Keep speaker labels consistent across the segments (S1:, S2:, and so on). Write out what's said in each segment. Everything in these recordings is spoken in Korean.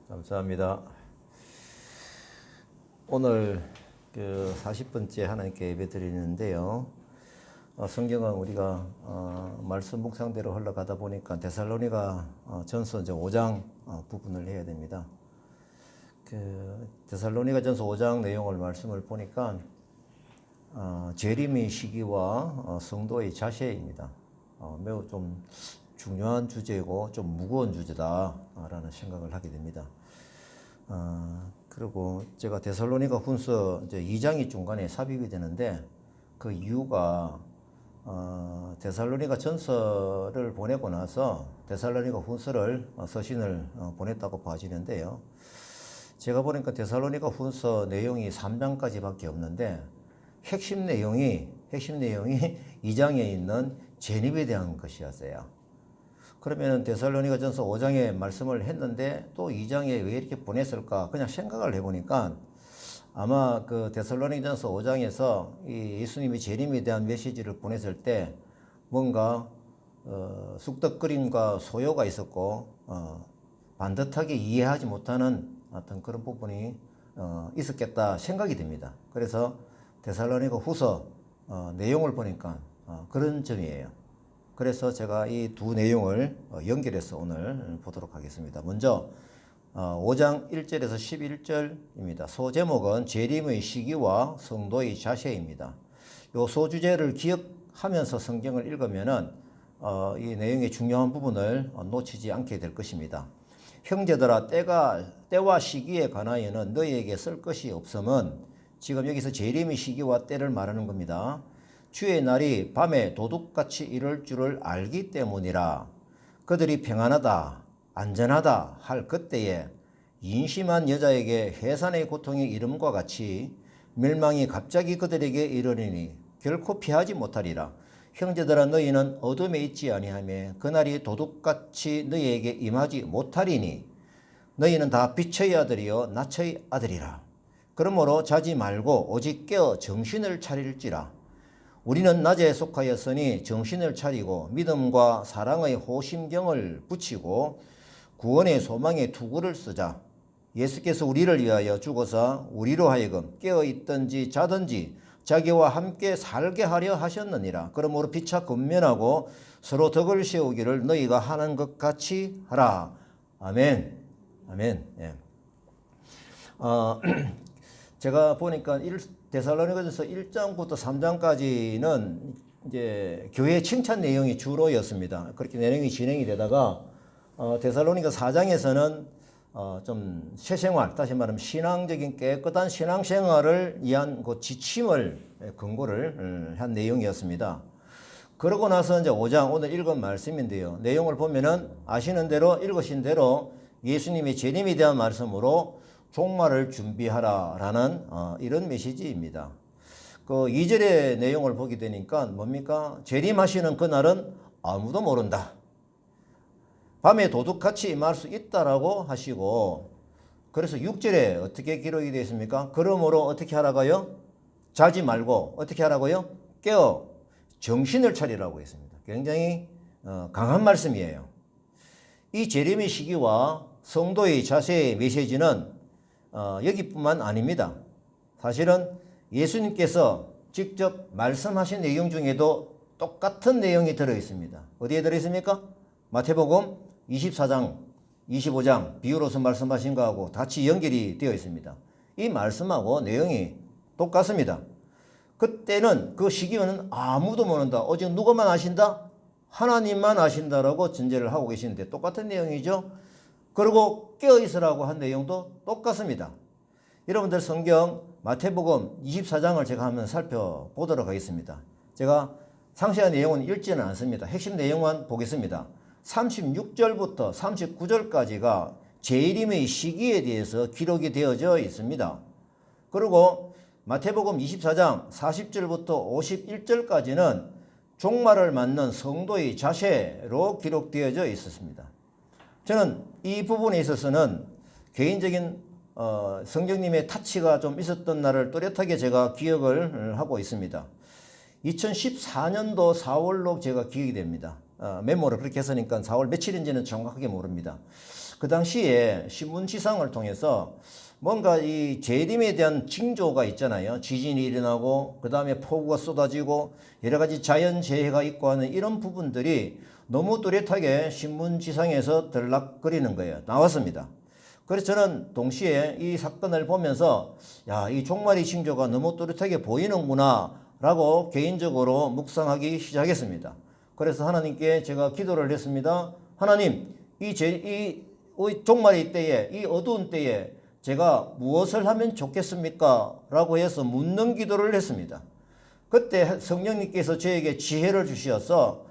S1: 감사합니다. 오늘 40번째 하나님께 예배 드리는데요. 성경은 우리가 말씀 묵상대로 흘러가다 보니까 데살로니가 전서 이제 5장 부분을 해야 됩니다. 데살로니가 전서 5장 내용을 말씀을 보니까 재림의 시기와 성도의 자세입니다. 매우 좀 중요한 주제고 좀 무거운 주제다라는 생각을 하게 됩니다. 그리고 제가 데살로니가 훈서 이제 2장이 중간에 삽입이 되는데 그 이유가 데살로니가 전서를 보내고 나서 데살로니가 훈서를 서신을 보냈다고 봐지는데요. 제가 보니까 데살로니가 훈서 내용이 3장까지밖에 없는데 핵심 내용이 2장에 있는 재림에 대한 것이었어요. 그러면 데살로니가 전서 5장에 말씀을 했는데 또 2장에 왜 이렇게 보냈을까 그냥 생각을 해보니까 아마 그 데살로니가 전서 5장에서 이 예수님이 재림에 대한 메시지를 보냈을 때 뭔가 쑥덕거림과 소요가 있었고 반듯하게 이해하지 못하는 어떤 그런 부분이 있었겠다 생각이 듭니다. 그래서 데살로니가 후서 내용을 보니까 그런 점이에요. 그래서 제가 이 두 내용을 연결해서 오늘 보도록 하겠습니다. 먼저 5장 1절에서 11절입니다. 소제목은 재림의 시기와 성도의 자세입니다. 이 소주제를 기억하면서 성경을 읽으면은 이 내용의 중요한 부분을 놓치지 않게 될 것입니다. 형제들아 때와 시기에 관하여는 너희에게 쓸 것이 없음은 지금 여기서 재림의 시기와 때를 말하는 겁니다. 주의 날이 밤에 도둑같이 이를 줄을 알기 때문이라. 그들이 평안하다 안전하다 할 그때에 인심한 여자에게 해산의 고통이 이름과 같이 멸망이 갑자기 그들에게 이르리니 결코 피하지 못하리라. 형제들아 너희는 어둠에 있지 아니하며 그날이 도둑같이 너희에게 임하지 못하리니 너희는 다 빛의 아들이요 낮의 아들이라. 그러므로 자지 말고 오직 깨어 정신을 차릴지라. 우리는 낮에 속하였으니 정신을 차리고 믿음과 사랑의 호심경을 붙이고 구원의 소망의 투구를 쓰자. 예수께서 우리를 위하여 죽어서 우리로 하여금 깨어있든지 자든지 자기와 함께 살게 하려 하셨느니라. 그러므로 피차 근면하고 서로 덕을 세우기를 너희가 하는 것 같이 하라. 아멘. 아멘. 예. 제가 보니까 데살로니가전서 1장부터 3장까지는 이제 교회 칭찬 내용이 주로였습니다. 그렇게 내용이 진행이 되다가 데살로니가 4장에서는 좀 새생활, 다시 말하면 신앙적인 깨끗한 신앙생활을 위한 그 지침을 근거를 한 내용이었습니다. 그러고 나서 이제 5장 오늘 읽은 말씀인데요. 내용을 보면은 아시는 대로 읽으신 대로 예수님의 재림에 대한 말씀으로 종말을 준비하라라는 이런 메시지입니다. 그 2절의 내용을 보게 되니까 뭡니까? 재림하시는 그날은 아무도 모른다. 밤에 도둑같이 임할 수 있다라고 하시고, 그래서 6절에 어떻게 기록이 되어 있습니까? 그러므로 어떻게 하라고요? 자지 말고 어떻게 하라고요? 깨어 정신을 차리라고 했습니다. 굉장히 강한 말씀이에요. 이 재림의 시기와 성도의 자세의 메시지는 여기뿐만 아닙니다. 사실은 예수님께서 직접 말씀하신 내용 중에도 똑같은 내용이 들어있습니다. 어디에 들어있습니까? 마태복음 24장, 25장 비유로서 말씀하신 거하고 같이 연결이 되어 있습니다. 이 말씀하고 내용이 똑같습니다. 그때는 그 시기는 아무도 모른다. 오직 누구만 아신다? 하나님만 아신다라고 전제를 하고 계시는데 똑같은 내용이죠. 그리고 깨어있으라고 한 내용도 똑같습니다. 여러분들 성경 마태복음 24장을 제가 한번 살펴보도록 하겠습니다. 제가 상세한 내용은 읽지는 않습니다. 핵심 내용만 보겠습니다. 36절부터 39절까지가 재림의 시기에 대해서 기록이 되어져 있습니다. 그리고 마태복음 24장 40절부터 51절까지는 종말을 맞는 성도의 자세로 기록되어져 있었습니다. 저는 이 부분에 있어서는 개인적인 성령님의 타치가 좀 있었던 날을 또렷하게 제가 기억을 하고 있습니다. 2014년도 4월로 제가 기억이 됩니다. 메모를 그렇게 했으니까 4월 며칠인지는 정확하게 모릅니다. 그 당시에 신문지상을 통해서 뭔가 이 재림에 대한 징조가 있잖아요. 지진이 일어나고 그 다음에 폭우가 쏟아지고 여러 가지 자연재해가 있고 하는 이런 부분들이 너무 뚜렷하게 신문지상에서 들락거리는 거예요. 나왔습니다. 그래서 저는 동시에 이 사건을 보면서 야, 이 종말의 징조가 너무 뚜렷하게 보이는구나 라고 개인적으로 묵상하기 시작했습니다. 그래서 하나님께 제가 기도를 했습니다. 하나님, 이 종말의 때에, 이 어두운 때에 제가 무엇을 하면 좋겠습니까? 라고 해서 묻는 기도를 했습니다. 그때 성령님께서 저에게 지혜를 주셔서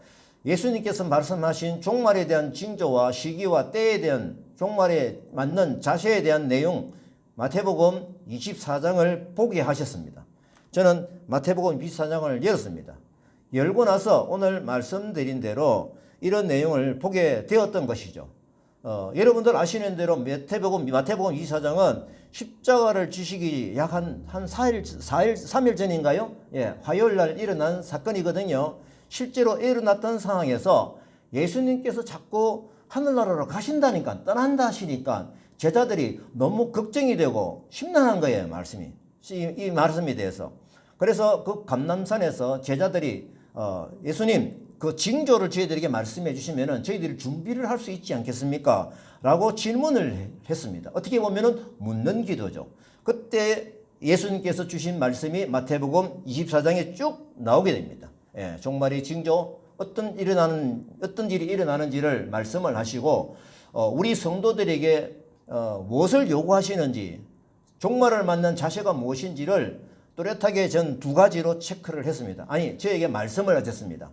S1: 예수님께서 말씀하신 종말에 대한 징조와 시기와 때에 대한 종말에 맞는 자세에 대한 내용 마태복음 24장을 보게 하셨습니다. 저는 마태복음 24장을 열었습니다. 열고 나서 오늘 말씀드린 대로 이런 내용을 보게 되었던 것이죠. 여러분들 아시는 대로 마태복음 24장은 십자가를 지시기 약 한 3일 전인가요? 예, 화요일 날 일어난 사건이거든요. 실제로 일어났던 상황에서 예수님께서 자꾸 하늘나라로 가신다니까, 떠난다 하시니까 제자들이 너무 걱정이 되고 심란한 거예요, 말씀이. 이 말씀에 대해서. 그래서 그 감람산에서 제자들이 예수님, 그 징조를 저희들에게 말씀해 주시면은 저희들이 준비를 할 수 있지 않겠습니까? 라고 질문을 했습니다. 어떻게 보면은 묻는 기도죠. 그때 예수님께서 주신 말씀이 마태복음 24장에 쭉 나오게 됩니다. 예, 종말의 징조, 어떤 일이 일어나는지를 말씀을 하시고, 우리 성도들에게 무엇을 요구하시는지, 종말을 맞는 자세가 무엇인지를 뚜렷하게 전 두 가지로 체크를 했습니다. 아니, 저에게 말씀을 하셨습니다.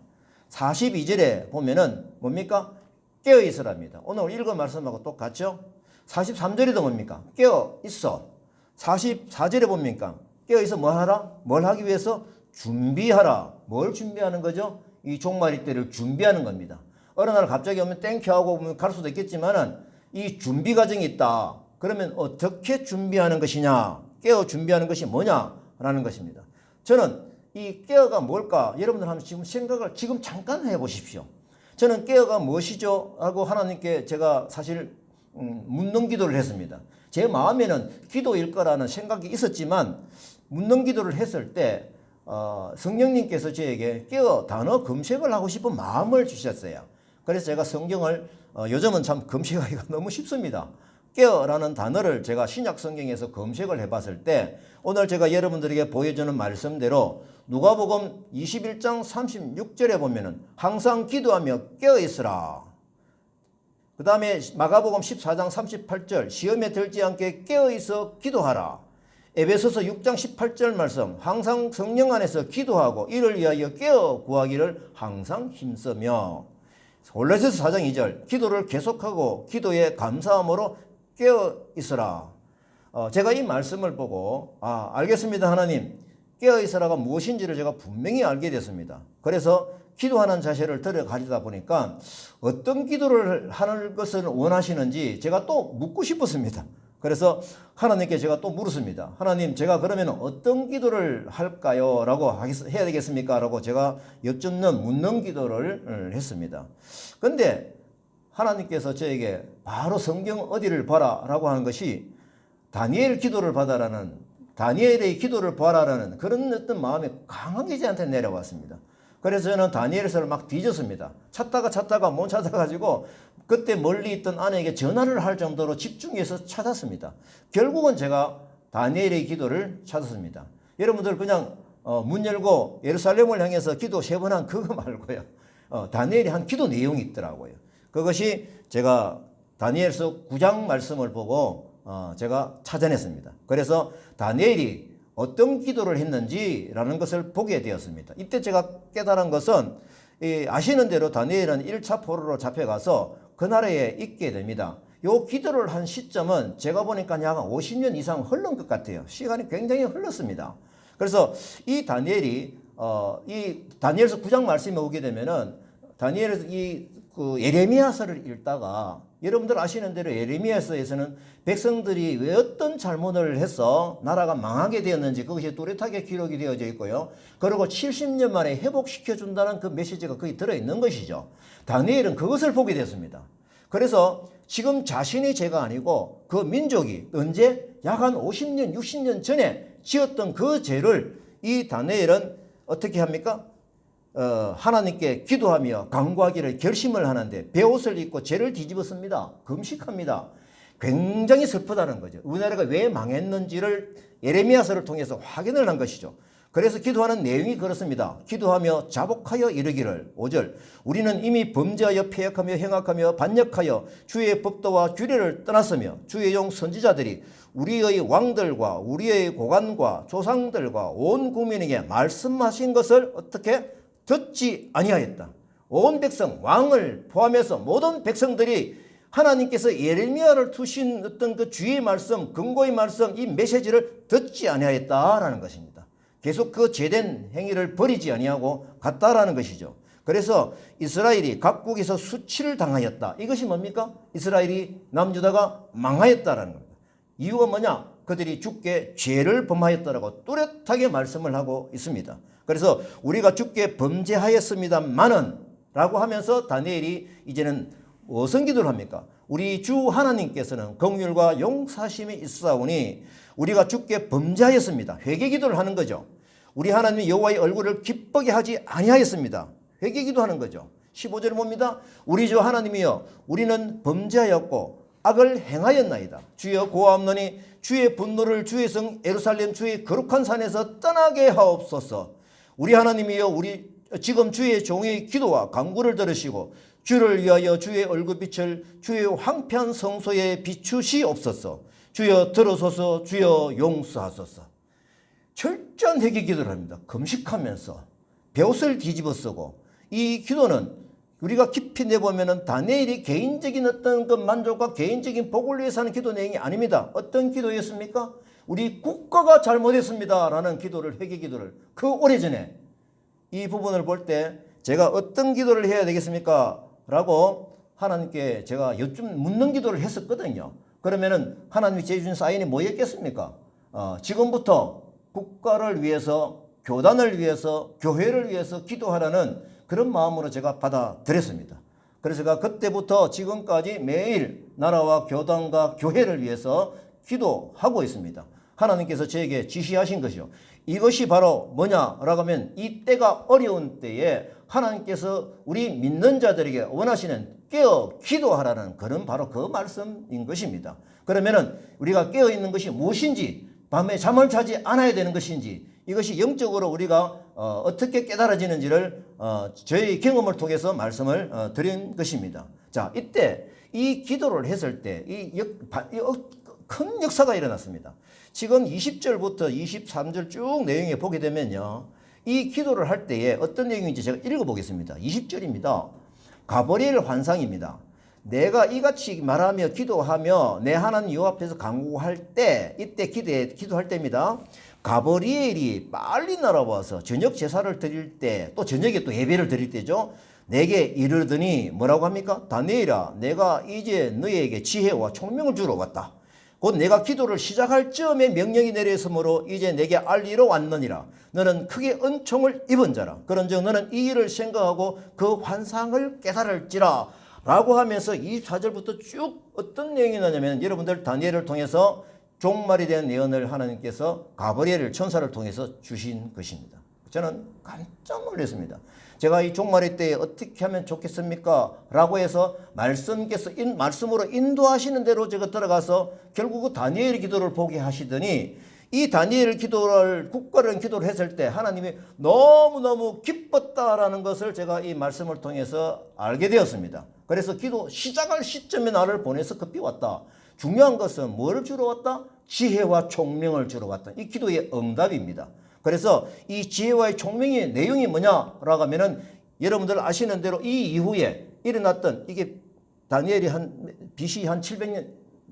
S1: 42절에 보면은 뭡니까? 깨어 있으랍니다. 오늘 읽은 말씀하고 똑같죠? 43절에도 뭡니까? 깨어 있어. 44절에 뭡니까? 깨어 있어 뭐 하라? 뭘 하기 위해서? 준비하라. 뭘 준비하는 거죠? 이 종말의 때를 준비하는 겁니다. 어느 날 갑자기 오면 땡큐 하고 갈 수도 있겠지만은 이 준비 과정이 있다. 그러면 어떻게 준비하는 것이냐? 깨어 준비하는 것이 뭐냐라는 것입니다. 저는 이 깨어가 뭘까? 여러분들 한번 지금 생각을 지금 잠깐 해보십시오. 저는 깨어가 무엇이죠? 하고 하나님께 제가 사실 묻는 기도를 했습니다. 제 마음에는 기도일 거라는 생각이 있었지만 묻는 기도를 했을 때 성령님께서 저에게 깨어 단어 검색을 하고 싶은 마음을 주셨어요. 그래서 제가 성경을 요즘은 참 검색하기가 너무 쉽습니다. 깨어라는 단어를 제가 신약 성경에서 검색을 해봤을 때 오늘 제가 여러분들에게 보여주는 말씀대로 누가복음 21장 36절에 보면은 항상 기도하며 깨어 있으라. 그 다음에 마가복음 14장 38절 시험에 들지 않게 깨어 있어 기도하라. 에베소서 6장 18절 말씀 항상 성령 안에서 기도하고 이를 위하여 깨어 구하기를 항상 힘쓰며. 골로새서 4장 2절 기도를 계속하고 기도에 감사함으로 깨어 있으라. 제가 이 말씀을 보고 알겠습니다 하나님, 깨어 있으라가 무엇인지를 제가 분명히 알게 됐습니다. 그래서 기도하는 자세를 들어가려다 보니까 어떤 기도를 하는 것을 원하시는지 제가 또 묻고 싶었습니다. 그래서 하나님께 제가 또 물었습니다. 하나님, 제가 그러면 어떤 기도를 할까요? 라고 해야 되겠습니까? 라고 제가 묻는 기도를 했습니다. 근데 하나님께서 저에게 바로 성경 어디를 봐라 라고 하는 것이 다니엘 기도를 받아라는, 다니엘의 기도를 봐라라는 그런 어떤 마음이 강하게 저한테 내려왔습니다. 그래서 저는 다니엘서를 막 뒤졌습니다. 찾다가 못 찾아가지고 그때 멀리 있던 아내에게 전화를 할 정도로 집중해서 찾았습니다. 결국은 제가 다니엘의 기도를 찾았습니다. 여러분들 그냥 문 열고 예루살렘을 향해서 기도 3번 한 그거 말고요. 다니엘이 한 기도 내용이 있더라고요. 그것이 제가 다니엘서 9장 말씀을 보고 제가 찾아냈습니다. 그래서 다니엘이 어떤 기도를 했는지라는 것을 보게 되었습니다. 이때 제가 깨달은 것은 아시는 대로 다니엘은 1차 포로로 잡혀가서 그 나라에 있게 됩니다. 요 기도를 한 시점은 제가 보니까 약 50년 이상 흐른 것 같아요. 시간이 굉장히 흘렀습니다. 그래서 이 다니엘이 이 다니엘서 9장 말씀에 오게 되면은 다니엘에서 그 예레미야서를 읽다가 여러분들 아시는 대로 예레미야서에서는 백성들이 왜 어떤 잘못을 해서 나라가 망하게 되었는지 그것이 뚜렷하게 기록이 되어져 있고요. 그리고 70년 만에 회복시켜준다는 그 메시지가 거기 들어있는 것이죠. 다니엘은 그것을 보게 됐습니다. 그래서 지금 자신이 죄가 아니고 그 민족이 언제 약 한 50년, 60년 전에 지었던 그 죄를 이 다니엘은 어떻게 합니까? 하나님께 기도하며 간구하기를 결심을 하는데 베옷을 입고 죄를 뒤집었습니다. 금식합니다. 굉장히 슬프다는 거죠. 우리나라가 왜 망했는지를 예레미야서를 통해서 확인을 한 것이죠. 그래서 기도하는 내용이 그렇습니다. 기도하며 자복하여 이르기를 5절 우리는 이미 범죄하여 패역하며 행악하며 반역하여 주의 법도와 규례를 떠났으며 주의 종 선지자들이 우리의 왕들과 우리의 고관과 조상들과 온 국민에게 말씀하신 것을 어떻게 듣지 아니하였다. 온 백성 왕을 포함해서 모든 백성들이 하나님께서 예레미야를 두신 어떤 그 주의 말씀 근거의 말씀 이 메시지를 듣지 아니하였다라는 것입니다. 계속 그 죄된 행위를 버리지 아니하고 갔다라는 것이죠. 그래서 이스라엘이 각국에서 수치를 당하였다. 이것이 뭡니까? 이스라엘이 남유다가 망하였다라는 겁니다. 이유가 뭐냐? 그들이 주께 죄를 범하였다라고 뚜렷하게 말씀을 하고 있습니다. 그래서 우리가 주께 범죄하였습니다마는 라고 하면서 다니엘이 이제는 무슨 기도를 합니까? 우리 주 하나님께서는 긍휼과 용사심이 있사오니 우리가 주께 범죄하였습니다. 회개 기도를 하는 거죠. 우리 하나님이 여호와의 얼굴을 기쁘게 하지 아니하였습니다. 회개 기도하는 거죠. 15절에 봅니다. 우리 주 하나님이여 우리는 범죄하였고 악을 행하였나이다. 주여 고하옵노니 주의 분노를 주의 성 예루살렘 주의 거룩한 산에서 떠나게 하옵소서. 우리 하나님이여 우리 지금 주의 종의 기도와 간구를 들으시고 주를 위하여 주의 얼굴빛을 주의 황폐한 성소에 비추시옵소서. 주여 들어서서 주여 용서하소서. 철저한 회개 기도를 합니다. 금식하면서 벼옷을 뒤집어 쓰고 이 기도는 우리가 깊이 내보면은 다니엘이 개인적인 어떤 그 만족과 개인적인 복을 위해서 하는 기도 내용이 아닙니다. 어떤 기도였습니까? 우리 국가가 잘못했습니다 라는 기도를 회개 기도를 그 오래전에 이 부분을 볼 때 제가 어떤 기도를 해야 되겠습니까? 라고 하나님께 제가 묻는 기도를 했었거든요. 그러면은 하나님이 제주신 사인이 뭐였겠습니까? 지금부터 국가를 위해서 교단을 위해서 교회를 위해서 기도하라는 그런 마음으로 제가 받아들였습니다. 그래서 제가 그때부터 지금까지 매일 나라와 교단과 교회를 위해서 기도하고 있습니다. 하나님께서 저에게 지시하신 것이요. 이것이 바로 뭐냐라고 하면 이 때가 어려운 때에 하나님께서 우리 믿는 자들에게 원하시는 깨어 기도하라는 그런 바로 그 말씀인 것입니다. 그러면은 우리가 깨어 있는 것이 무엇인지 밤에 잠을 자지 않아야 되는 것인지 이것이 영적으로 우리가 어떻게 깨달아지는지를 저희 경험을 통해서 말씀을 드린 것입니다. 자, 이때 이 기도를 했을 때 큰 역사가 일어났습니다. 지금 20절부터 23절 쭉 내용에 보게 되면요. 이 기도를 할 때에 어떤 내용인지 제가 읽어보겠습니다. 20절입니다. 가브리엘 환상입니다. 내가 이같이 말하며 기도하며 내 하나님 여호와 앞에서 간구할 때 이때 기도할 때입니다. 가브리엘이 빨리 날아와서 저녁 제사를 드릴 때 또 저녁에 또 예배를 드릴 때죠. 내게 이르더니 뭐라고 합니까? 다니엘아 내가 이제 너희에게 지혜와 총명을 주러 왔다. 곧 내가 기도를 시작할 즈음에 명령이 내렸으므로 이제 내게 알리러 왔느니라. 너는 크게 은총을 입은 자라. 그런즉 너는 이 일을 생각하고 그 환상을 깨달을지라. 라고 하면서 24절부터 쭉 어떤 내용이 나냐면 여러분들 다니엘을 통해서 종말에 대한 예언을 하나님께서 가브리엘을 천사를 통해서 주신 것입니다. 저는 깜짝 놀랐습니다. 제가 이 종말의 때에 어떻게 하면 좋겠습니까? 라고 해서 말씀으로 인도하시는 대로 제가 들어가서 결국 그 다니엘의 기도를 보게 하시더니 이 다니엘 기도를 국가를 기도를 했을 때 하나님이 너무너무 기뻤다라는 것을 제가 이 말씀을 통해서 알게 되었습니다. 그래서 기도 시작할 시점에 나를 보내서 급히 왔다. 중요한 것은 뭐를 주러 왔다? 지혜와 총명을 주러 왔다. 이 기도의 응답입니다. 그래서 이 지혜와의 총명의 내용이 뭐냐라고 하면은 여러분들 아시는 대로 이 이후에 일어났던 이게 다니엘이 BC 한 700년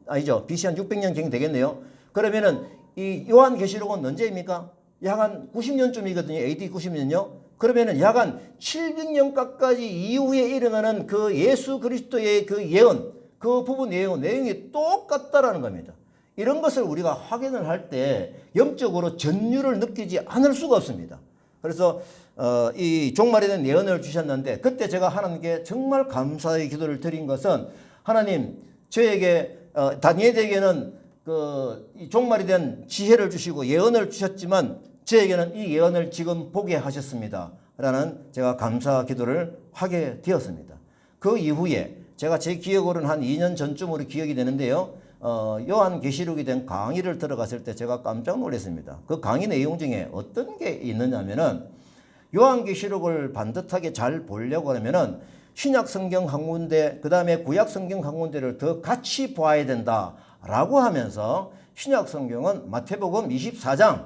S1: 아니죠. BC 한 600년경 되겠네요. 그러면은 이 요한계시록은 언제입니까? 약 한 90년쯤이거든요. AD 90년요. 그러면은 약 한 700년 가까이 이후에 일어나는 그 예수 그리스도의 그 예언, 그 부분 내용이 똑같다라는 겁니다. 이런 것을 우리가 확인을 할 때 영적으로 전율을 느끼지 않을 수가 없습니다. 그래서 이 종말에 대한 예언을 주셨는데 그때 제가 하나님께 정말 감사의 기도를 드린 것은 하나님 저에게 다니엘에게는 이 종말이 된 지혜를 주시고 예언을 주셨지만 저에게는 이 예언을 지금 보게 하셨습니다. 라는 제가 감사 기도를 하게 되었습니다. 그 이후에 제가 제 기억으로는 한 2년 전쯤으로 기억이 되는데요. 요한계시록에 대한 강의를 들어갔을 때 제가 깜짝 놀랐습니다. 그 강의 내용 중에 어떤 게 있느냐면은 요한계시록을 반듯하게 잘 보려고 하면은 신약 성경 한 군데, 그 다음에 구약 성경 한 군데를 더 같이 봐야 된다라고 하면서 신약 성경은 마태복음 24장,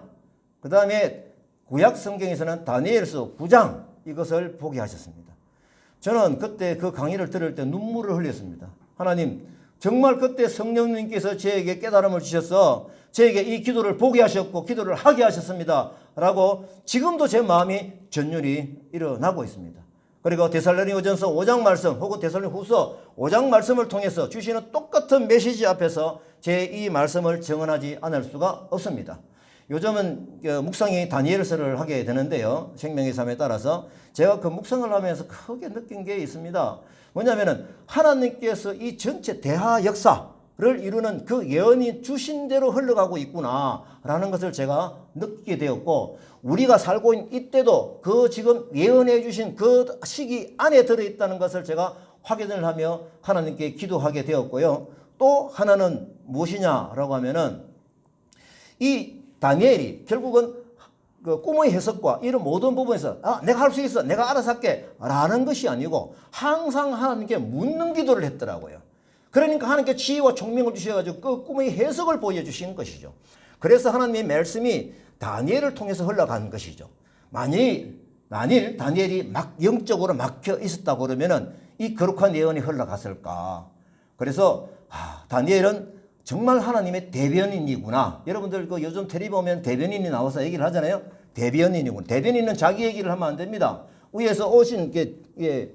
S1: 그 다음에 구약 성경에서는 다니엘서 9장 이것을 보게 하셨습니다. 저는 그때 그 강의를 들을 때 눈물을 흘렸습니다. 하나님, 정말 그때 성령님께서 저에게 깨달음을 주셔서 저에게 이 기도를 보게 하셨고 기도를 하게 하셨습니다. 라고 지금도 제 마음이 전율이 일어나고 있습니다. 그리고 데살로니가전서 5장 말씀 혹은 데살로니가후서 5장 말씀을 통해서 주시는 똑같은 메시지 앞에서 제 이 말씀을 정언하지 않을 수가 없습니다. 요즘은 묵상이 다니엘서를 하게 되는데요. 생명의 삶에 따라서 제가 그 묵상을 하면서 크게 느낀 게 있습니다. 뭐냐면은 하나님께서 이 전체 대하 역사를 이루는 그 예언이 주신 대로 흘러가고 있구나라는 것을 제가 느끼게 되었고, 우리가 살고 있는 이때도 그 지금 예언해 주신 그 시기 안에 들어있다는 것을 제가 확인을 하며 하나님께 기도하게 되었고요. 또 하나는 무엇이냐라고 하면은 이 다니엘이 결국은 그 꿈의 해석과 이런 모든 부분에서 내가 할 수 있어, 내가 알아서 할게 라는 것이 아니고 항상 하나님께 묻는 기도를 했더라고요. 그러니까 하나님께 지혜와 총명을 주셔가지고 그 꿈의 해석을 보여주신 것이죠. 그래서 하나님의 말씀이 다니엘을 통해서 흘러간 것이죠. 만일 다니엘이 영적으로 막혀 있었다고 그러면은 이 거룩한 예언이 흘러갔을까. 그래서 다니엘은 정말 하나님의 대변인이구나. 여러분들 그 요즘 텔레비 보면 대변인이 나와서 얘기를 하잖아요. 대변인이구나. 대변인은 자기 얘기를 하면 안 됩니다. 위에서 오신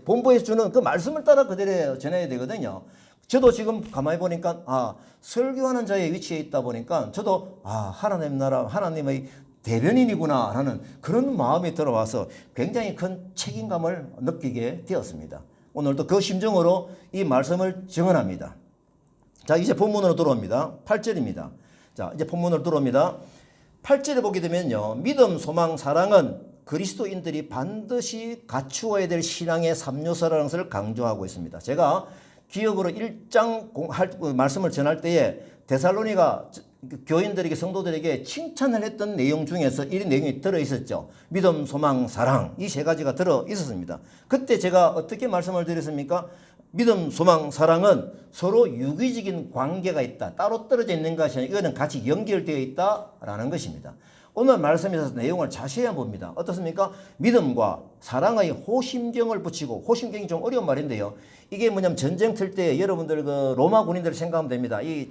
S1: 본부에서 주는 그 말씀을 따라 그대로 전해야 되거든요. 저도 지금 가만히 보니까 설교하는 자의 위치에 있다 보니까 저도 하나님 나라 하나님의 대변인이구나 하는 그런 마음이 들어와서 굉장히 큰 책임감을 느끼게 되었습니다. 오늘도 그 심정으로 이 말씀을 증언합니다. 자, 이제 본문으로 들어옵니다. 8절입니다. 자, 이제 본문으로 들어옵니다. 8절에 보게 되면요. 믿음, 소망, 사랑은 그리스도인들이 반드시 갖추어야 될 신앙의 3요소라는 것을 강조하고 있습니다. 제가 기억으로 1장 말씀을 전할 때에 데살로니가 교인들에게 성도들에게 칭찬을 했던 내용 중에서 이 내용이 들어있었죠. 믿음, 소망, 사랑 이 세 가지가 들어있었습니다. 그때 제가 어떻게 말씀을 드렸습니까? 믿음, 소망, 사랑은 서로 유기적인 관계가 있다. 따로 떨어져 있는 것이 아니라 이거는 같이 연결되어 있다라는 것입니다. 오늘 말씀에서 내용을 자세히 봅니다. 어떻습니까? 믿음과 사랑의 호심경을 붙이고, 호심경이 좀 어려운 말인데요. 이게 뭐냐면 전쟁터 때 여러분들 그 로마 군인들 생각하면 됩니다. 이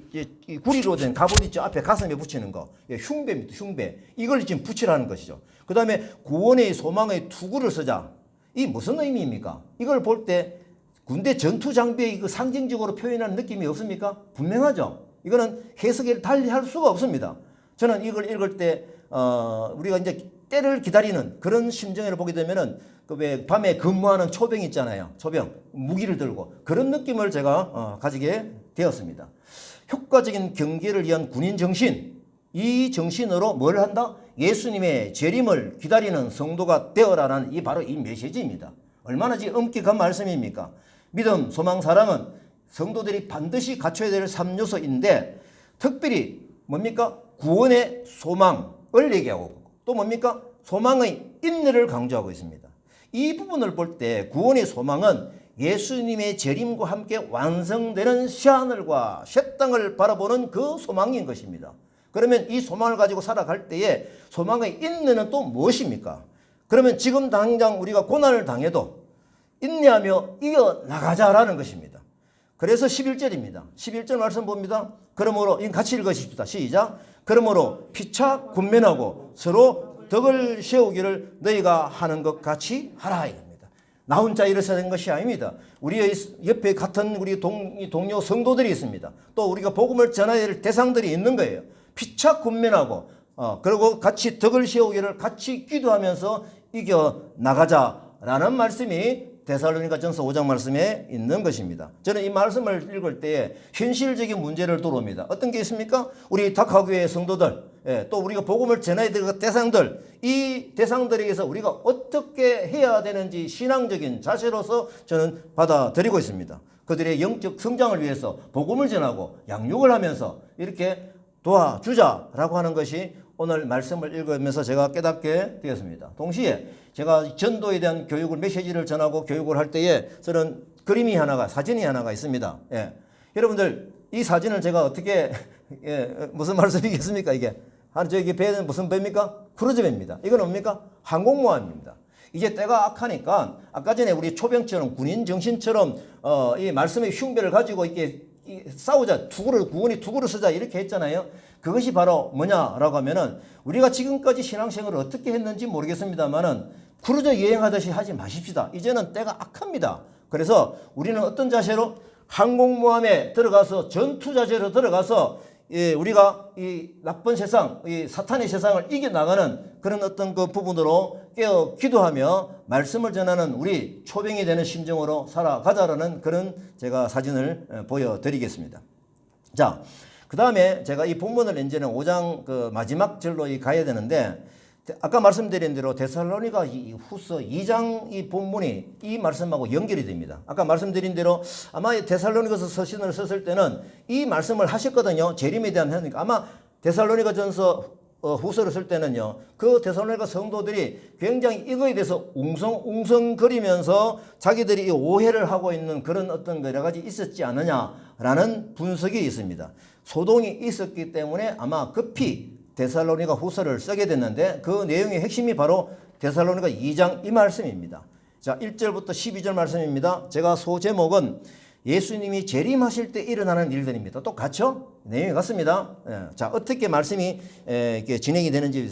S1: 구리로 된 갑옷 있죠? 앞에 가슴에 붙이는 거. 흉배입니다. 흉배. 이걸 지금 붙이라는 것이죠. 그 다음에 구원의 소망의 투구를 쓰자. 이 무슨 의미입니까? 이걸 볼 때 군대 전투 장비의 그 상징적으로 표현하는 느낌이 없습니까? 분명하죠. 이거는 해석을 달리 할 수가 없습니다. 저는 이걸 읽을 때 우리가 이제 때를 기다리는 그런 심정을 보게 되면은 그 왜 밤에 근무하는 초병 있잖아요. 초병 무기를 들고 그런 느낌을 제가 가지게 되었습니다. 효과적인 경계를 위한 군인 정신, 이 정신으로 뭘 한다? 예수님의 재림을 기다리는 성도가 되어라는 바로 이 메시지입니다. 얼마나 엄격한 말씀입니까? 믿음, 소망, 사랑은 성도들이 반드시 갖춰야 될 3요소인데 특별히 뭡니까? 구원의 소망을 얘기하고 또 뭡니까? 소망의 인내를 강조하고 있습니다. 이 부분을 볼 때 구원의 소망은 예수님의 재림과 함께 완성되는 새하늘과 새 땅을 바라보는 그 소망인 것입니다. 그러면 이 소망을 가지고 살아갈 때에 소망의 인내는 또 무엇입니까? 그러면 지금 당장 우리가 고난을 당해도 인내하며 이겨나가자라는 것입니다. 그래서 11절입니다. 11절 말씀 봅니다. 그러므로 같이 읽으십시다. 시작. 그러므로 피차 군면하고 서로 덕을 세우기를 너희가 하는 것 같이 하라 이겁니다. 나 혼자 일어서는 것이 아닙니다. 우리의 옆에 같은 우리 동료 성도들이 있습니다. 또 우리가 복음을 전해야 될 대상들이 있는 거예요. 피차 군면하고 그리고 같이 덕을 세우기를 같이 기도하면서 이겨나가자라는 말씀이 데살로니가전서 5장 말씀에 있는 것입니다. 저는 이 말씀을 읽을 때에 현실적인 문제를 들어옵니다. 어떤 게 있습니까? 우리 다카교회 성도들, 또 우리가 복음을 전해야 될 대상들, 이 대상들에게서 우리가 어떻게 해야 되는지 신앙적인 자세로서 저는 받아들이고 있습니다. 그들의 영적 성장을 위해서 복음을 전하고 양육을 하면서 이렇게 도와주자라고 하는 것이 오늘 말씀을 읽으면서 제가 깨닫게 되었습니다. 동시에 제가 전도에 대한 교육을 메시지를 전하고 교육을 할 때에 저는 사진이 하나가 있습니다. 여러분들 이 사진을 제가 어떻게 무슨 말씀이겠습니까? 이게 저기 배는 무슨 배입니까? 크루즈 배입니다. 이건 뭡니까? 항공모함입니다. 이제 때가 악하니까 아까 전에 우리 초병처럼 군인 정신처럼 이 말씀의 흉배를 가지고 이렇게 싸우자, 구원이 투구를 쓰자 이렇게 했잖아요. 그것이 바로 뭐냐라고 하면은 우리가 지금까지 신앙생활을 어떻게 했는지 모르겠습니다만은 크루즈 여행하듯이 하지 마십시다. 이제는 때가 악합니다. 그래서 우리는 어떤 자세로 항공모함에 들어가서 전투 자세로 들어가서 우리가 이 나쁜 세상, 이 사탄의 세상을 이겨나가는 그런 어떤 그 부분으로 깨어 기도하며 말씀을 전하는 우리 초병이 되는 심정으로 살아가자라는 그런 제가 사진을 보여드리겠습니다. 자, 그 다음에 제가 이 본문을 이제는 5장 그 마지막 절로 가야 되는데 아까 말씀드린 대로 데살로니가 후서 2장 이 본문이 이 말씀하고 연결이 됩니다. 아까 말씀드린 대로 아마 데살로니가서 서신을 썼을 때는 이 말씀을 하셨거든요. 재림에 대한 하니까 아마 데살로니가전서 후서를 쓸 때는요. 그 데살로니가 성도들이 굉장히 이거에 대해서 웅성거리면서 자기들이 오해를 하고 있는 그런 어떤 여러 가지 있었지 않느냐라는 분석이 있습니다. 소동이 있었기 때문에 아마 급히 데살로니가 후서를 쓰게 됐는데 그 내용의 핵심이 바로 데살로니가 2장 이 말씀입니다. 자, 1절부터 12절 말씀입니다. 제가 소제목은 예수님이 재림하실 때 일어나는 일들입니다. 똑같죠? 내용이 같습니다. 자, 어떻게 말씀이 이렇게 진행이 되는지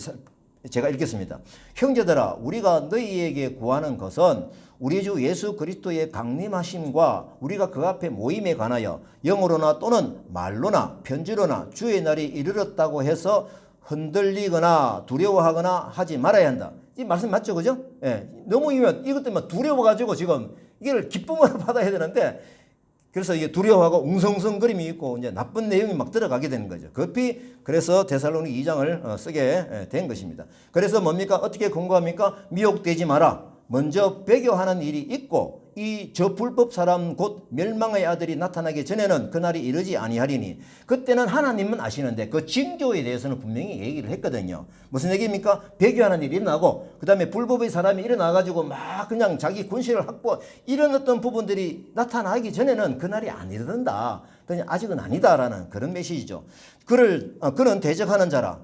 S1: 제가 읽겠습니다. 형제들아, 우리가 너희에게 구하는 것은 우리 주 예수 그리스도의 강림하심과 우리가 그 앞에 모임에 관하여 영으로나 또는 말로나 편지로나 주의 날이 이르렀다고 해서 흔들리거나 두려워하거나 하지 말아야 한다. 이 말씀 맞죠? 그죠? 너무 이것 때문에 두려워가지고 지금 이걸 기쁨으로 받아야 되는데 그래서 이게 두려워하고 웅성성거림이 있고 이제 나쁜 내용이 막 들어가게 되는 거죠. 급히 그래서 데살로니가 2장을 쓰게 된 것입니다. 그래서 뭡니까? 어떻게 권고합니까? 미혹되지 마라. 먼저 배교하는 일이 있고 저 불법 사람 곧 멸망의 아들이 나타나기 전에는 그날이 이르지 아니하리니 그때는 하나님은 아시는데 그 징조에 대해서는 분명히 얘기를 했거든요. 무슨 얘기입니까? 배교하는 일이 일어나고 그 다음에 불법의 사람이 일어나가지고 막 그냥 자기 군시를 확보 이런 어떤 부분들이 나타나기 전에는 그날이 안 이른다. 그냥 아직은 아니다라는 그런 메시지죠. 그는 대적하는 자라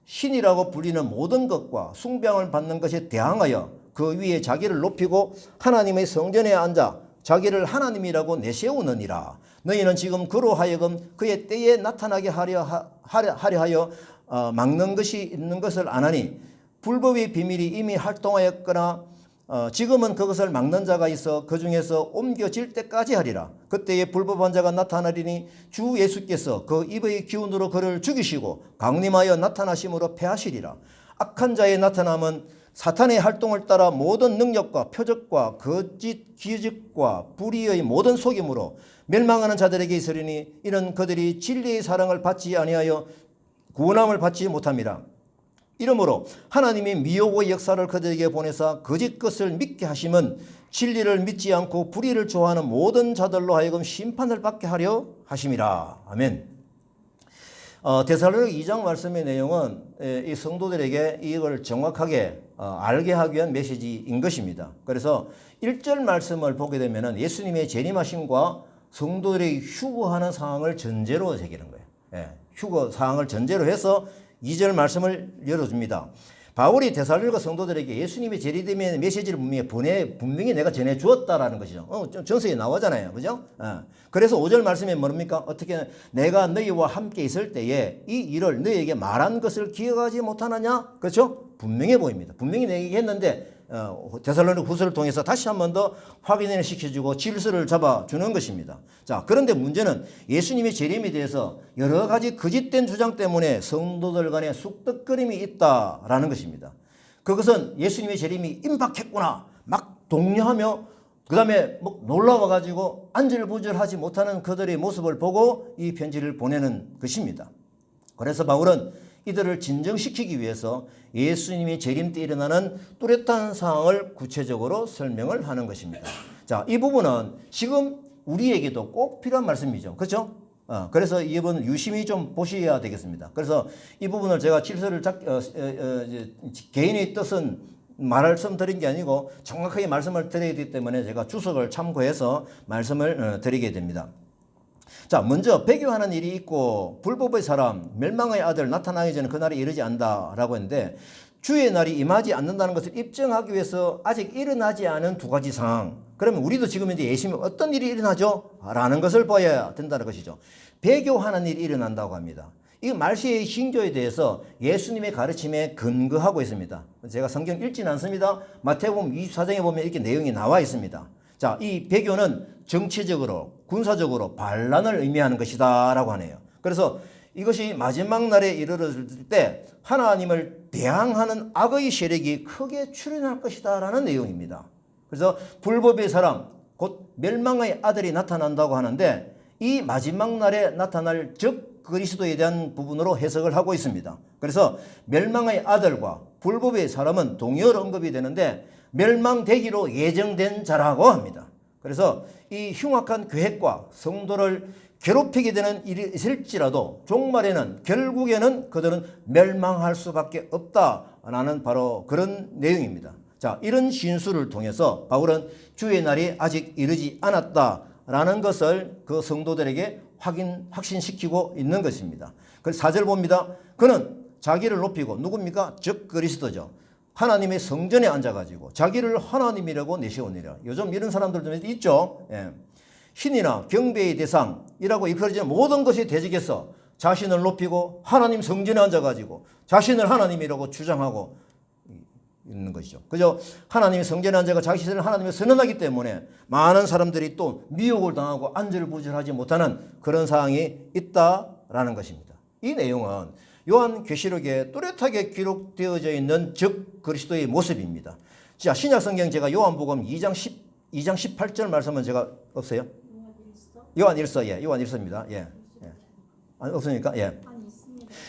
S1: 신이라고 불리는 모든 것과 숭배함을 받는 것에 대항하여 그 위에 자기를 높이고 하나님의 성전에 앉아 자기를 하나님이라고 내세우느니라. 너희는 지금 그로 하여금 그의 때에 나타나게 하려 하여 막는 것이 있는 것을 아나니 불법의 비밀이 이미 활동하였거나 지금은 그것을 막는 자가 있어 그 중에서 옮겨질 때까지 하리라. 그때에 불법한 자가 나타나리니 주 예수께서 그 입의 기운으로 그를 죽이시고 강림하여 나타나심으로 패하시리라. 악한 자의 나타남은 사탄의 활동을 따라 모든 능력과 표적과 거짓 기적과 불의의 모든 속임으로 멸망하는 자들에게 있으리니 이는 그들이 진리의 사랑을 받지 아니하여 구원함을 받지 못함이라. 이러므로 하나님이 미혹의 역사를 그들에게 보내사 거짓 것을 믿게 하심은 진리를 믿지 않고 불의를 좋아하는 모든 자들로 하여금 심판을 받게 하려 하심이라. 아멘. 데살로니가 2장 말씀의 내용은 이 성도들에게 이걸 정확하게 알게 하기 위한 메시지인 것입니다. 그래서 1절 말씀을 보게 되면 예수님의 재림하심과 성도들이 휴거하는 상황을 전제로 새기는 거예요. 휴거 상황을 전제로 해서 2절 말씀을 열어줍니다. 바울이 데살로니가 성도들에게 예수님의 재림의 메시지를 분명히 내가 전해주었다라는 것이죠. 전서에 나오잖아요. 그죠? 그래서 5절 말씀에 뭡니까? 어떻게 내가 너희와 함께 있을 때에 이 일을 너희에게 말한 것을 기억하지 못하느냐? 그렇죠? 분명해 보입니다. 분명히 내게 했는데 데살로니가 후서를 통해서 다시 한 번 더 확인을 시켜주고 질서를 잡아주는 것입니다. 자, 그런데 문제는 예수님의 재림에 대해서 여러 가지 거짓된 주장 때문에 성도들 간에 쑥덕거림이 있다라는 것입니다. 그것은 예수님의 재림이 임박했구나 막 독려하며 그 다음에 뭐 놀라워가지고 안절부절하지 못하는 그들의 모습을 보고 이 편지를 보내는 것입니다. 그래서 바울은 이들을 진정시키기 위해서 예수님이 재림 때 일어나는 뚜렷한 상황을 구체적으로 설명을 하는 것입니다. 자, 이 부분은 지금 우리에게도 꼭 필요한 말씀이죠. 그렇죠? 그래서 이 부분을 유심히 좀 보셔야 되겠습니다. 그래서 이 부분을 제가 질서를 개인의 뜻은 말씀드린 게 아니고 정확하게 말씀을 드려야 되기 때문에 제가 주석을 참고해서 말씀을 드리게 됩니다. 자, 먼저 배교하는 일이 있고 불법의 사람, 멸망의 아들 나타나기 전에 그날이 이르지 않는다라고 했는데 주의 날이 임하지 않는다는 것을 입증하기 위해서 아직 일어나지 않은 두 가지 상황. 그러면 우리도 지금 이제 예수님 어떤 일이 일어나죠? 라는 것을 봐야 된다는 것이죠. 배교하는 일이 일어난다고 합니다. 이 말세의 징조에 대해서 예수님의 가르침에 근거하고 있습니다. 제가 성경 읽지는 않습니다. 마태복음 24장에 보면 이렇게 내용이 나와 있습니다. 자, 이 배교는 정치적으로, 군사적으로 반란을 의미하는 것이다 라고 하네요. 그래서 이것이 마지막 날에 이르렀을 때 하나님을 대항하는 악의 세력이 크게 출현할 것이다 라는 내용입니다. 그래서 불법의 사람, 곧 멸망의 아들이 나타난다고 하는데 이 마지막 날에 나타날 적 그리스도에 대한 부분으로 해석을 하고 있습니다. 그래서 멸망의 아들과 불법의 사람은 동의어로 언급이 되는데 멸망되기로 예정된 자라고 합니다. 그래서 이 흉악한 계획과 성도를 괴롭히게 되는 일이 있을지라도 종말에는 결국에는 그들은 멸망할 수밖에 없다라는 바로 그런 내용입니다. 자, 이런 진술을 통해서 바울은 주의 날이 아직 이르지 않았다라는 것을 그 성도들에게 확신시키고 있는 것입니다. 그래서 4절 봅니다. 그는 자기를 높이고 누굽니까? 즉 그리스도죠. 하나님의 성전에 앉아가지고 자기를 하나님이라고 내세우니라. 요즘 이런 사람들도 있죠. 예. 신이나 경배의 대상이라고 이끌어지는 모든 것이 대적해서 자신을 높이고 하나님 성전에 앉아가지고 자신을 하나님이라고 주장하고 있는 것이죠. 그죠? 하나님의 성전에 앉아가 자신을 하나님을 선언하기 때문에 많은 사람들이 또 미혹을 당하고 안절부절하지 못하는 그런 상황이 있다라는 것입니다. 이 내용은 요한계시록에 뚜렷하게 기록되어져 있는 즉 그리스도의 모습입니다. 자, 신약성경 제가 요한복음 2장 18절 말씀은 제가 없어요? 요한일서, 예, 요한일서입니다. 예, 예. 아니, 없습니까? 예.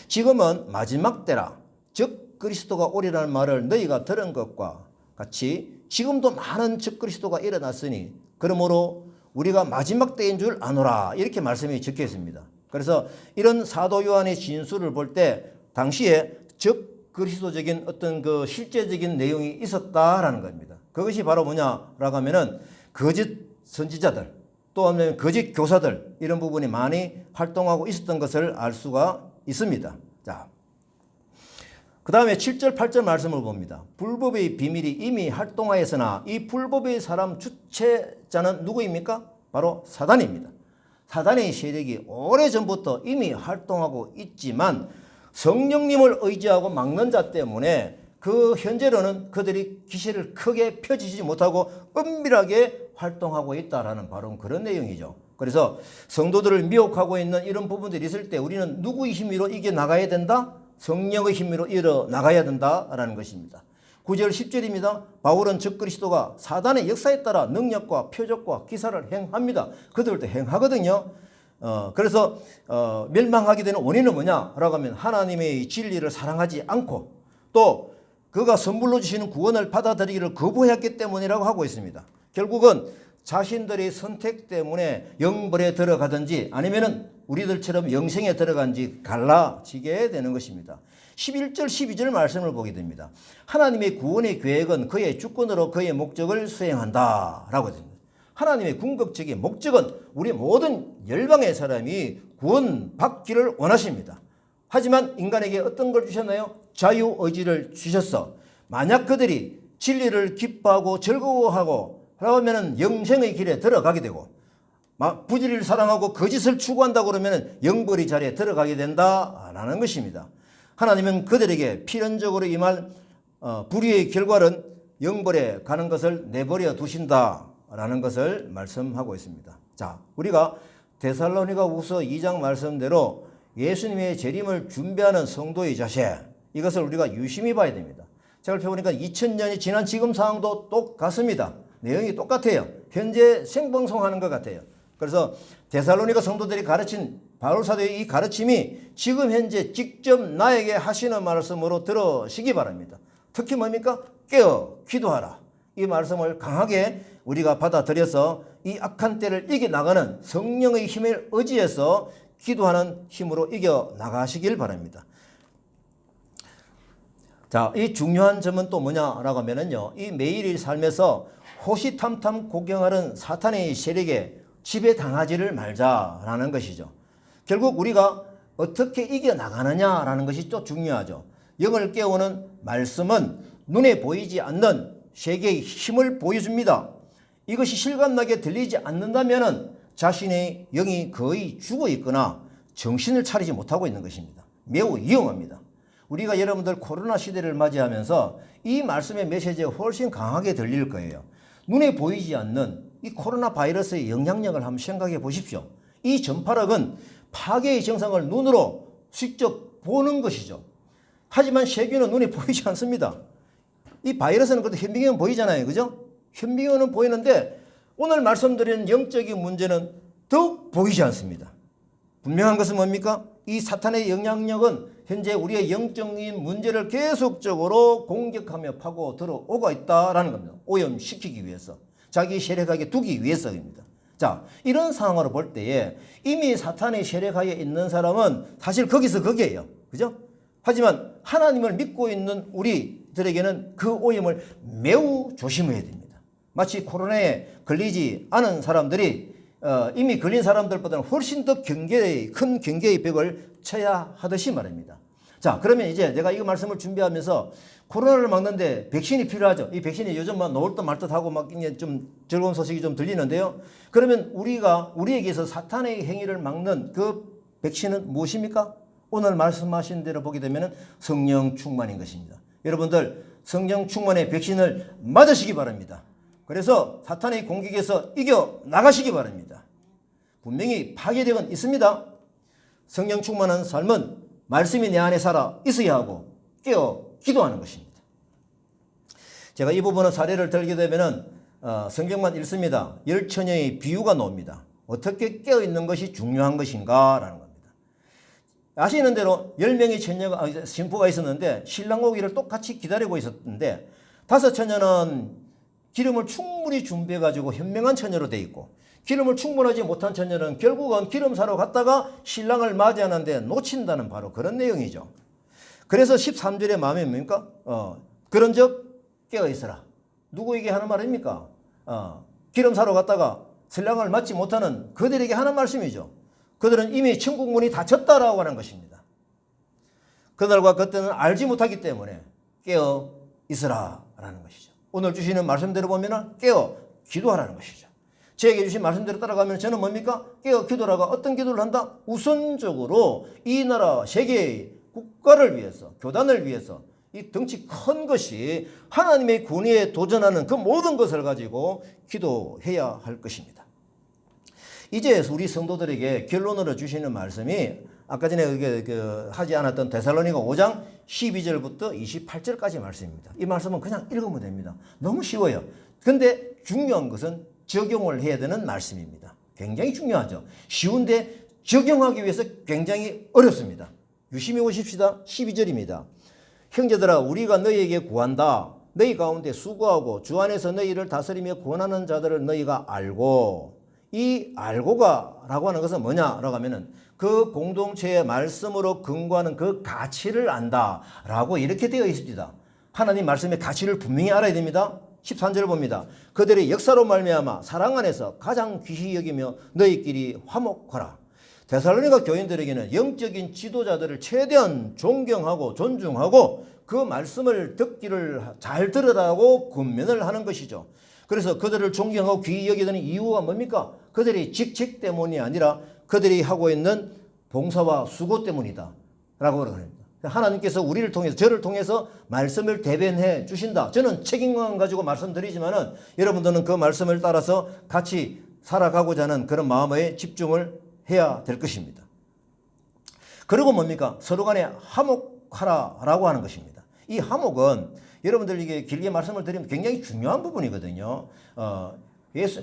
S1: 지금은 마지막 때라. 즉 그리스도가 오리라는 말을 너희가 들은 것과 같이 지금도 많은 즉 그리스도가 일어났으니 그러므로 우리가 마지막 때인 줄 아노라 이렇게 말씀이 적혀 있습니다. 그래서 이런 사도 요한의 진술을 볼 때 당시에 즉 그리스도적인 어떤 그 실제적인 내용이 있었다라는 겁니다. 그것이 바로 뭐냐라고 하면은 거짓 선지자들 또 하면 거짓 교사들 이런 부분이 많이 활동하고 있었던 것을 알 수가 있습니다. 자. 그 다음에 7절 8절 말씀을 봅니다. 불법의 비밀이 이미 활동하였으나 이 불법의 사람 주체자는 누구입니까? 바로 사단입니다. 사단의 세력이 오래전부터 이미 활동하고 있지만 성령님을 의지하고 막는 자 때문에 그 현재로는 그들이 기세를 크게 펴지지 못하고 은밀하게 활동하고 있다라는 바로 그런 내용이죠. 그래서 성도들을 미혹하고 있는 이런 부분들이 있을 때 우리는 누구의 힘으로 이겨나가야 된다? 성령의 힘으로 일어나가야 된다라는 것입니다. 9절 10절입니다. 바울은 즉 그리스도가 사단의 역사에 따라 능력과 표적과 기사를 행합니다. 그들도 행하거든요. 그래서 멸망하게 되는 원인은 뭐냐라고 하면 하나님의 진리를 사랑하지 않고 또 그가 선물로 주시는 구원을 받아들이기를 거부했기 때문이라고 하고 있습니다. 결국은 자신들의 선택 때문에 영벌에 들어가든지 아니면은 우리들처럼 영생에 들어간지 갈라지게 되는 것입니다. 11절 12절 말씀을 보게 됩니다. 하나님의 구원의 계획은 그의 주권으로 그의 목적을 수행한다 라고 됩니다. 하나님의 궁극적인 목적은 우리 모든 열방의 사람이 구원받기를 원하십니다. 하지만 인간에게 어떤 걸 주셨나요? 자유의지를 주셨어. 만약 그들이 진리를 기뻐하고 즐거워하고 그러면 영생의 길에 들어가게 되고 부지리를 사랑하고 거짓을 추구한다고 그러면 영벌의 자리에 들어가게 된다라는 것입니다. 하나님은 그들에게 필연적으로 임할 불의의 결과는 영벌에 가는 것을 내버려 두신다라는 것을 말씀하고 있습니다. 자, 우리가 데살로니가후서 2장 말씀대로 예수님의 재림을 준비하는 성도의 자세 이것을 우리가 유심히 봐야 됩니다. 제가 펴보니까 2000년이 지난 지금 상황도 똑같습니다. 내용이 똑같아요. 현재 생방송하는 것 같아요. 그래서 데살로니가 성도들이 가르친 바울 사도의 이 가르침이 지금 현재 직접 나에게 하시는 말씀으로 들으시기 바랍니다. 특히 뭡니까? 깨어 기도하라. 이 말씀을 강하게 우리가 받아들여서 이 악한 때를 이겨나가는 성령의 힘을 의지해서 기도하는 힘으로 이겨나가시길 바랍니다. 자, 이 중요한 점은 또 뭐냐라고 하면은요, 이 매일의 삶에서 호시탐탐 구경하는 사탄의 세력에 지배당하지를 말자라는 것이죠. 결국 우리가 어떻게 이겨나가느냐라는 것이 또 중요하죠. 영을 깨우는 말씀은 눈에 보이지 않는 세계의 힘을 보여줍니다. 이것이 실감나게 들리지 않는다면 자신의 영이 거의 죽어 있거나 정신을 차리지 못하고 있는 것입니다. 매우 위험합니다. 우리가 여러분들 코로나 시대를 맞이하면서 이 말씀의 메시지가 훨씬 강하게 들릴 거예요. 눈에 보이지 않는 이 코로나 바이러스의 영향력을 한번 생각해 보십시오. 이 전파력은 파괴의 정상을 눈으로 직접 보는 것이죠. 하지만 세균은 눈에 보이지 않습니다. 이 바이러스는 그래도 현미경은 보이잖아요. 그죠? 현미경은 보이는데 오늘 말씀드린 영적인 문제는 더욱 보이지 않습니다. 분명한 것은 뭡니까? 이 사탄의 영향력은 현재 우리의 영적인 문제를 계속적으로 공격하며 파고 들어오고 있다는 겁니다. 오염시키기 위해서. 자기 세력하게 두기 위해서입니다. 자, 이런 상황으로 볼 때에 이미 사탄의 세력하에 있는 사람은 사실 거기서 거기에요. 그죠? 하지만 하나님을 믿고 있는 우리들에게는 그 오염을 매우 조심해야 됩니다. 마치 코로나에 걸리지 않은 사람들이 이미 걸린 사람들보다는 훨씬 더 큰 경계의 벽을 쳐야 하듯이 말입니다. 자, 그러면 이제 내가 이 말씀을 준비하면서 코로나를 막는데 백신이 필요하죠. 이 백신이 요즘 막 나올 듯 말 듯 하고 막 좀 즐거운 소식이 좀 들리는데요. 그러면 우리에게서 사탄의 행위를 막는 그 백신은 무엇입니까? 오늘 말씀하신 대로 보게 되면 성령 충만인 것입니다. 여러분들 성령 충만의 백신을 맞으시기 바랍니다. 그래서 사탄의 공격에서 이겨 나가시기 바랍니다. 분명히 파괴력은 있습니다. 성령 충만한 삶은 말씀이 내 안에 살아 있어야 하고 깨어 기도하는 것입니다. 제가 이 부분은 사례를 들게 되면 성경만 읽습니다. 10처녀의 비유가 나옵니다. 어떻게 깨어 있는 것이 중요한 것인가 라는 겁니다. 아시는 대로 10명의 신부가 있었는데 신랑 오기를 똑같이 기다리고 있었는데 5처녀는 기름을 충분히 준비해 가지고 현명한 처녀로 돼 있고 기름을 충분하지 못한 처녀는 결국은 기름 사러 갔다가 신랑을 맞이하는데 놓친다는 바로 그런 내용이죠. 그래서 13절의 마음이 뭡니까? 그런즉 깨어 있어라. 누구에게 하는 말입니까? 기름 사러 갔다가 신랑을 맞지 못하는 그들에게 하는 말씀이죠. 그들은 이미 천국 문이 닫혔다라고 하는 것입니다. 그날과 그때는 알지 못하기 때문에 깨어 있으라 라는 것이죠. 오늘 주시는 말씀대로 보면 깨어 기도하라는 것이죠. 제게 주신 말씀대로 따라가면 저는 뭡니까? 깨어 기도라가 어떤 기도를 한다? 우선적으로 이 나라 세계의 국가를 위해서 교단을 위해서 이 덩치 큰 것이 하나님의 권위에 도전하는 그 모든 것을 가지고 기도해야 할 것입니다. 이제 우리 성도들에게 결론으로 주시는 말씀이 아까 전에 하지 않았던 데살로니가 5장 12절부터 28절까지 말씀입니다. 이 말씀은 그냥 읽으면 됩니다. 너무 쉬워요. 근데 중요한 것은 적용을 해야 되는 말씀입니다. 굉장히 중요하죠. 쉬운데 적용하기 위해서 굉장히 어렵습니다. 유심히 보십시다. 12절입니다. 형제들아 우리가 너희에게 구한다. 너희 가운데 수고하고 주 안에서 너희를 다스리며 권하는 자들을 너희가 알고 이 알고가 라고 하는 것은 뭐냐라고 하면은 그 공동체의 말씀으로 근거하는 그 가치를 안다 라고 이렇게 되어 있습니다. 하나님 말씀의 가치를 분명히 알아야 됩니다. 13절을 봅니다. 그들의 역사로 말미암아 사랑 안에서 가장 귀히 여기며 너희끼리 화목하라. 데살로니가 교인들에게는 영적인 지도자들을 최대한 존경하고 존중하고 그 말씀을 듣기를 잘 들으라고 권면을 하는 것이죠. 그래서 그들을 존경하고 귀히 여기는 이유가 뭡니까? 그들의 직책 때문이 아니라 그들이 하고 있는 봉사와 수고 때문이다 라고 그럽니다. 하나님께서 우리를 통해서 저를 통해서 말씀을 대변해 주신다. 저는 책임감 가지고 말씀드리지만은 여러분들은 그 말씀을 따라서 같이 살아가고자 하는 그런 마음에 집중을 해야 될 것입니다. 그리고 뭡니까? 서로 간에 화목하라라고 하는 것입니다. 이 화목은 여러분들 이게 길게 말씀을 드리면 굉장히 중요한 부분이거든요.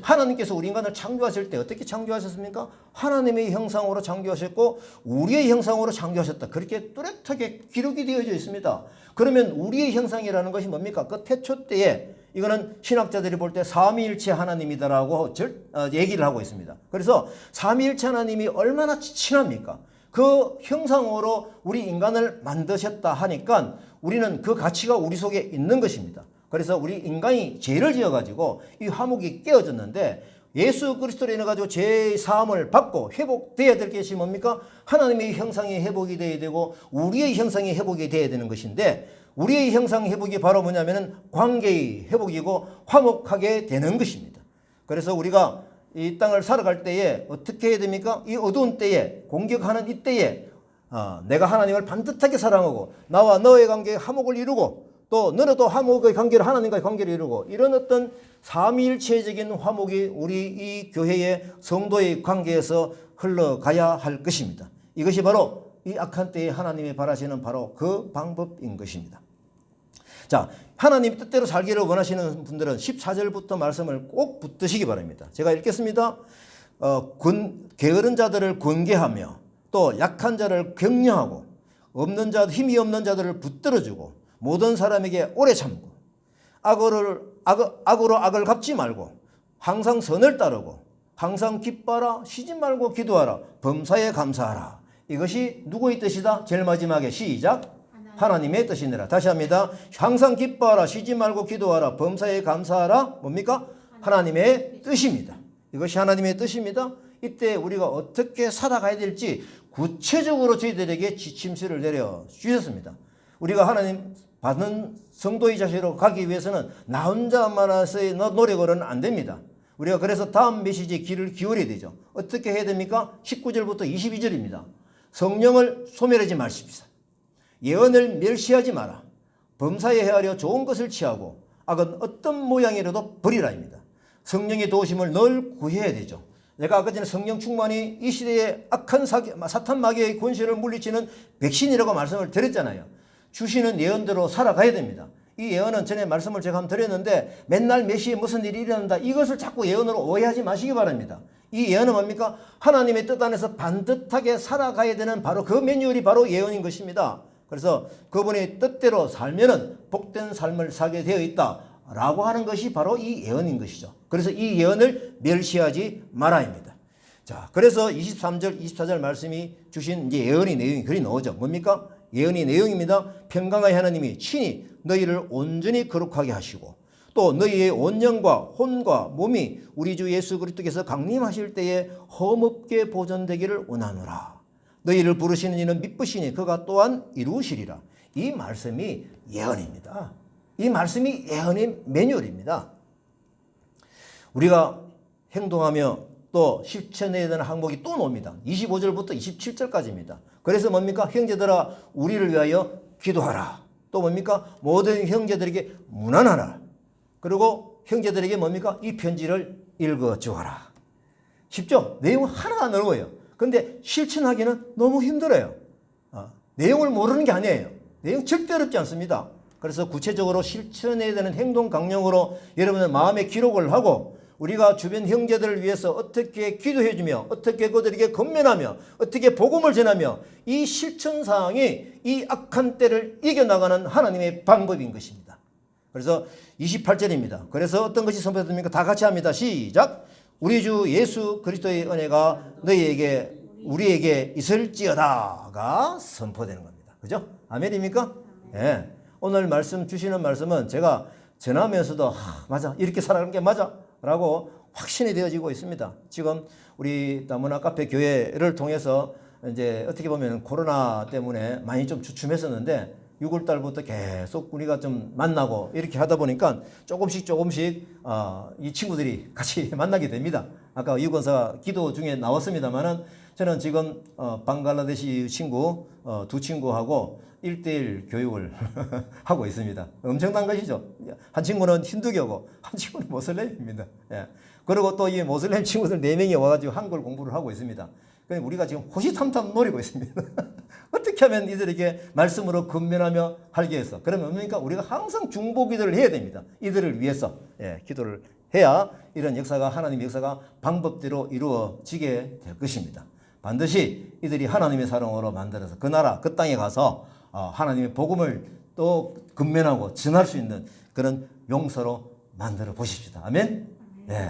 S1: 하나님께서 우리 인간을 창조하실 때 어떻게 창조하셨습니까? 하나님의 형상으로 창조하셨고 우리의 형상으로 창조하셨다. 그렇게 뚜렷하게 기록이 되어져 있습니다. 그러면 우리의 형상이라는 것이 뭡니까? 그 태초 때에 이거는 신학자들이 볼 때 삼위일체 하나님이다라고 얘기를 하고 있습니다. 그래서 삼위일체 하나님이 얼마나 친합니까? 그 형상으로 우리 인간을 만드셨다 하니까 우리는 그 가치가 우리 속에 있는 것입니다. 그래서 우리 인간이 죄를 지어가지고 이 화목이 깨어졌는데 예수 그리스도로 인해 가지고 죄의 사함을 받고 회복되어야 될 것이 뭡니까? 하나님의 형상이 회복이 되어야 되고 우리의 형상이 회복이 되어야 되는 것인데 우리의 형상 회복이 바로 뭐냐면은 관계의 회복이고 화목하게 되는 것입니다. 그래서 우리가 이 땅을 살아갈 때에 어떻게 해야 됩니까? 이 어두운 때에 공격하는 이 때에 내가 하나님을 반듯하게 사랑하고 나와 너의 관계에 화목을 이루고 또 너는 또 화목의 관계를 하나님과의 관계를 이루고 이런 어떤 삼위일체적인 화목이 우리 이 교회의 성도의 관계에서 흘러가야 할 것입니다. 이것이 바로 이 악한 때에 하나님이 바라시는 바로 그 방법인 것입니다. 자, 하나님 뜻대로 살기를 원하시는 분들은 14절부터 말씀을 꼭 붙드시기 바랍니다. 제가 읽겠습니다. 게으른 자들을 권계하며 또 약한 자를 격려하고 힘이 없는 자들을 붙들어주고 모든 사람에게 오래 참고 악으로 악을 갚지 말고 항상 선을 따르고 항상 기뻐하라 쉬지 말고 기도하라 범사에 감사하라. 이것이 누구의 뜻이다? 제일 마지막에 시작. 하나님의 뜻이니라. 다시 합니다. 항상 기뻐하라 쉬지 말고 기도하라 범사에 감사하라. 뭡니까? 하나님의 뜻입니다. 이것이 하나님의 뜻입니다. 이때 우리가 어떻게 살아가야 될지 구체적으로 저희들에게 지침서를 내려주셨습니다. 우리가 하나님 받는 성도의 자세로 가기 위해서는 나 혼자만의 노력으로는 안 됩니다. 우리가 그래서 다음 메시지에 귀를 기울여야 되죠. 어떻게 해야 됩니까? 19절부터 22절입니다. 성령을 소멸하지 마십시오. 예언을 멸시하지 마라. 범사에 헤아려 좋은 것을 취하고 악은 어떤 모양이라도 버리라입니다. 성령의 도우심을 늘 구해야 되죠. 내가 아까 전에 성령 충만이 이 시대의 악한 사탄 마귀의 권세를 물리치는 백신이라고 말씀을 드렸잖아요. 주시는 예언대로 살아가야 됩니다. 이 예언은 전에 말씀을 제가 한번 드렸는데 맨날 몇 시에 무슨 일이 일어난다 이것을 자꾸 예언으로 오해하지 마시기 바랍니다. 이 예언은 뭡니까? 하나님의 뜻 안에서 반듯하게 살아가야 되는 바로 그 매뉴얼이 바로 예언인 것입니다. 그래서 그분의 뜻대로 살면은 복된 삶을 살게 되어 있다라고 하는 것이 바로 이 예언인 것이죠. 그래서 이 예언을 멸시하지 말아입니다. 자, 그래서 23절, 24절 말씀이 주신 이제 예언의 내용이 그리 나오죠. 뭡니까? 예언의 내용입니다. 평강의 하나님이 친히 너희를 온전히 거룩하게 하시고 또 너희의 온영과 혼과 몸이 우리 주 예수 그리스도께서 강림하실 때에 험없게 보존되기를 원하노라. 너희를 부르시는 이는 미쁘시니 그가 또한 이루시리라. 이 말씀이 예언입니다. 이 말씀이 예언의 매뉴얼입니다. 우리가 행동하며 또 실천해야 되는 항목이 또 나옵니다. 25절부터 27절까지입니다. 그래서 뭡니까? 형제들아 우리를 위하여 기도하라. 또 뭡니까? 모든 형제들에게 문안하라. 그리고 형제들에게 뭡니까? 이 편지를 읽어주어라. 쉽죠? 내용은 하나도 안 어려워요. 근데 실천하기는 너무 힘들어요. 내용을 모르는 게 아니에요. 내용 절대 어렵지 않습니다. 그래서 구체적으로 실천해야 되는 행동 강령으로 여러분의 마음에 기록을 하고 우리가 주변 형제들을 위해서 어떻게 기도해주며 어떻게 그들에게 권면하며 어떻게 복음을 전하며 이 실천사항이 이 악한 때를 이겨나가는 하나님의 방법인 것입니다. 그래서 28절입니다. 그래서 어떤 것이 선포됩니까? 다 같이 합니다. 시작. 우리 주 예수 그리스도의 은혜가 너희에게 우리에게 있을지어다가 선포되는 겁니다. 그죠? 아멘입니까? 예. 네. 오늘 말씀 주시는 말씀은 제가 전하면서도 맞아 이렇게 살아가는 게 맞아 라고 확신이 되어지고 있습니다. 지금 우리 다문화 카페 교회를 통해서 이제 어떻게 보면 코로나 때문에 많이 좀 주춤했었는데 6월 달부터 계속 우리가 좀 만나고 이렇게 하다 보니까 조금씩 이 친구들이 같이 만나게 됩니다. 아까 유건사 기도 중에 나왔습니다만은 저는 지금 방글라데시 친구 두 친구하고 1:1 교육을 하고 있습니다. 엄청난 것이죠. 한 친구는 힌두교고 한 친구는 모슬렘입니다. 예. 그리고 또 이 모슬렘 친구들 4명이 와가지고 한글 공부를 하고 있습니다. 그러니까 우리가 지금 호시탐탐 노리고 있습니다. 어떻게 하면 이들에게 말씀으로 근면하며 할게 해서 그러면 뭡니까? 우리가 항상 중보 기도를 해야 됩니다. 이들을 위해서 기도를 해야 이런 역사가 하나님의 역사가 방법대로 이루어지게 될 것입니다. 반드시 이들이 하나님의 사랑으로 만들어서 그 나라 그 땅에 가서 하나님의 복음을 또 근면하고 전할 수 있는 그런 용서로 만들어 보십시다. 아멘.